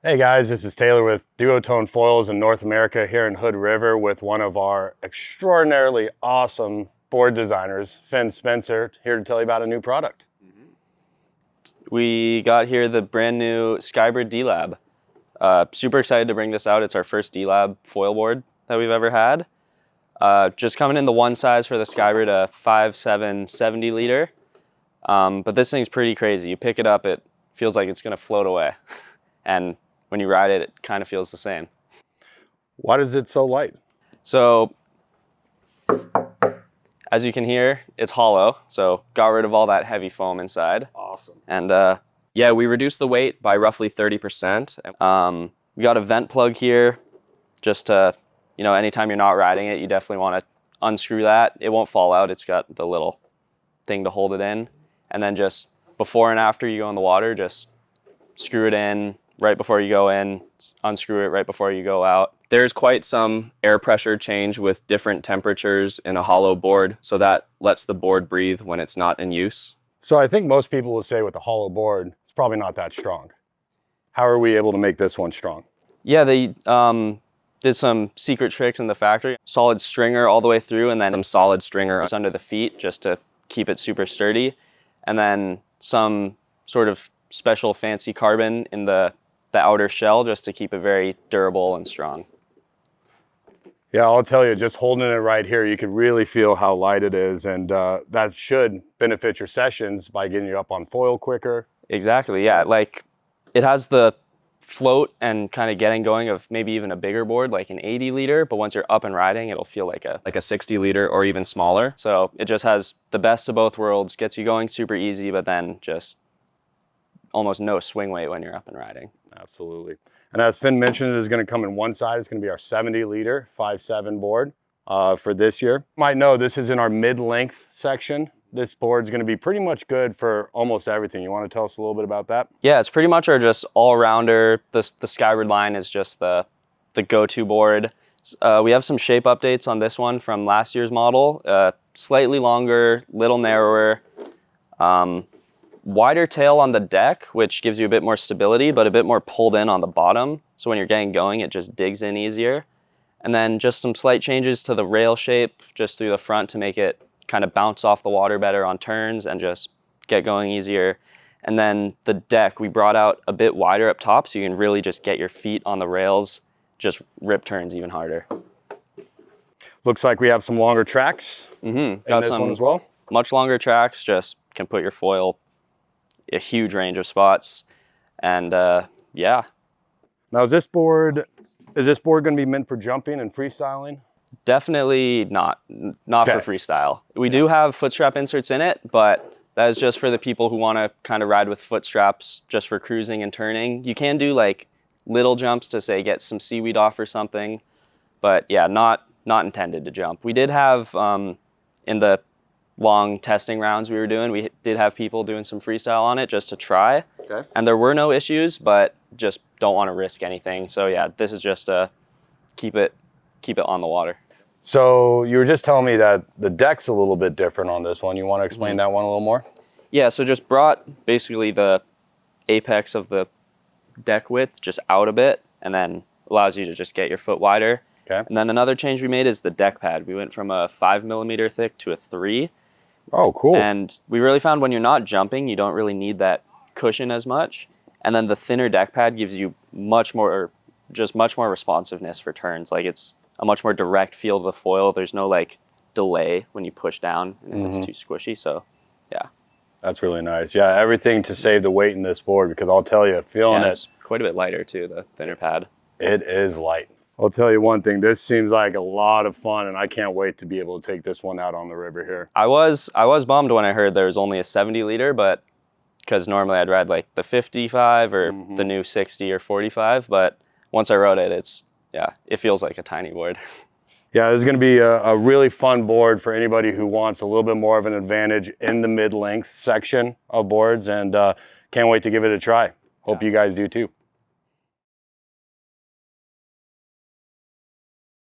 Hey guys, this is Taylor with Duotone Foils in North America here in Hood River with one of our extraordinarily awesome board designers, Finn Spencer, here to tell you about a new product. We got here the brand new Skybrid D Lab. Super excited to bring this out. It's our first D Lab foil board that we've ever had. Just coming in the one size for the Skybrid, a 5.7 70 liter. But this thing's pretty crazy. You pick it up, it feels like it's gonna float away. And when you ride it, it kind of feels the same. Why is it so light? So, as you can hear, it's hollow. So got rid of all that heavy foam inside. Awesome. And yeah, we reduced the weight by roughly 30%. We got a vent plug here just to, you know, anytime you're not riding it, you definitely want to unscrew that. It won't fall out. It's got the little thing to hold it in. And then just before and after you go in the water, just screw it in right before you go in, unscrew it right before you go out. There's quite some air pressure change with different temperatures in a hollow board, so that lets the board breathe when it's not in use. So I think most people will say with a hollow board, it's probably not that strong. How are we able to make this one strong? Yeah, they did some secret tricks in the factory. Solid stringer all the way through, and then some solid stringer under the feet just to keep it super sturdy. And then some sort of special fancy carbon in the outer shell just to keep it very durable and strong. Yeah, I'll tell you, just holding it right here, you can really feel how light it is, and that should benefit your sessions by getting you up on foil quicker. Exactly, yeah. Like, it has the float and kind of getting going of maybe even a bigger board, like an 80 liter, but once you're up and riding, it'll feel like a 60 liter or even smaller. So it just has the best of both worlds, gets you going super easy, but then just almost no swing weight when you're up and riding. Absolutely. And as Finn mentioned, it is going to come in one side. It's going to be our 70 liter 5.7 board for this year. You might know this is in our mid-length section. This board's going to be pretty much good for almost everything. You want to tell us a little bit about that? Yeah, it's pretty much our just all-rounder. The Skybrid line is just the go-to board. We have some shape updates on this one from last year's model. Slightly longer, little narrower. Wider tail on the deck, which gives you a bit more stability, but a bit more pulled in on the bottom. So when you're getting going, it just digs in easier. And then just some slight changes to the rail shape just through the front to make it kind of bounce off the water better on turns and just get going easier. And then the deck, we brought out a bit wider up top so you can really just get your feet on the rails, just rip turns even harder. Looks like we have some longer tracks in this one as well. Much longer tracks, just can put your foil a huge range of spots. And yeah. Now is this board going to be meant for jumping and freestyling? Definitely not for freestyle. We do have foot strap inserts in it, but that is just for the people who want to kind of ride with foot straps just for cruising and turning. You can do like little jumps to say get some seaweed off or something, but yeah, not intended to jump. We did have in the long testing rounds we were doing, we did have people doing some freestyle on it just to try. Okay. And there were no issues, but just don't want to risk anything. So yeah, this is just a keep it on the water. So you were just telling me that the deck's a little bit different on this one. You want to explain that one a little more? Yeah, so just brought basically the apex of the deck width just out a bit, and then allows you to just get your foot wider. Okay. And then another change we made is the deck pad. We went from a 5 millimeter thick to a 3. Oh, cool. And we really found when you're not jumping, you don't really need that cushion as much. And then the thinner deck pad gives you much more responsiveness for turns. Like, it's a much more direct feel of the foil. There's no like delay when you push down and if it's too squishy. So yeah. That's really nice. Yeah, everything to save the weight in this board, because I'll tell you, feeling it. It's quite a bit lighter too, the thinner pad. It is light. I'll tell you one thing, this seems like a lot of fun, and I can't wait to be able to take this one out on the river here. I was bummed when I heard there was only a 70 liter, but because normally I'd ride like the 55 or the new 60 or 45, but once I rode it, it feels like a tiny board. Yeah, this is going to be a really fun board for anybody who wants a little bit more of an advantage in the mid-length section of boards, and can't wait to give it a try. Hope you guys do too.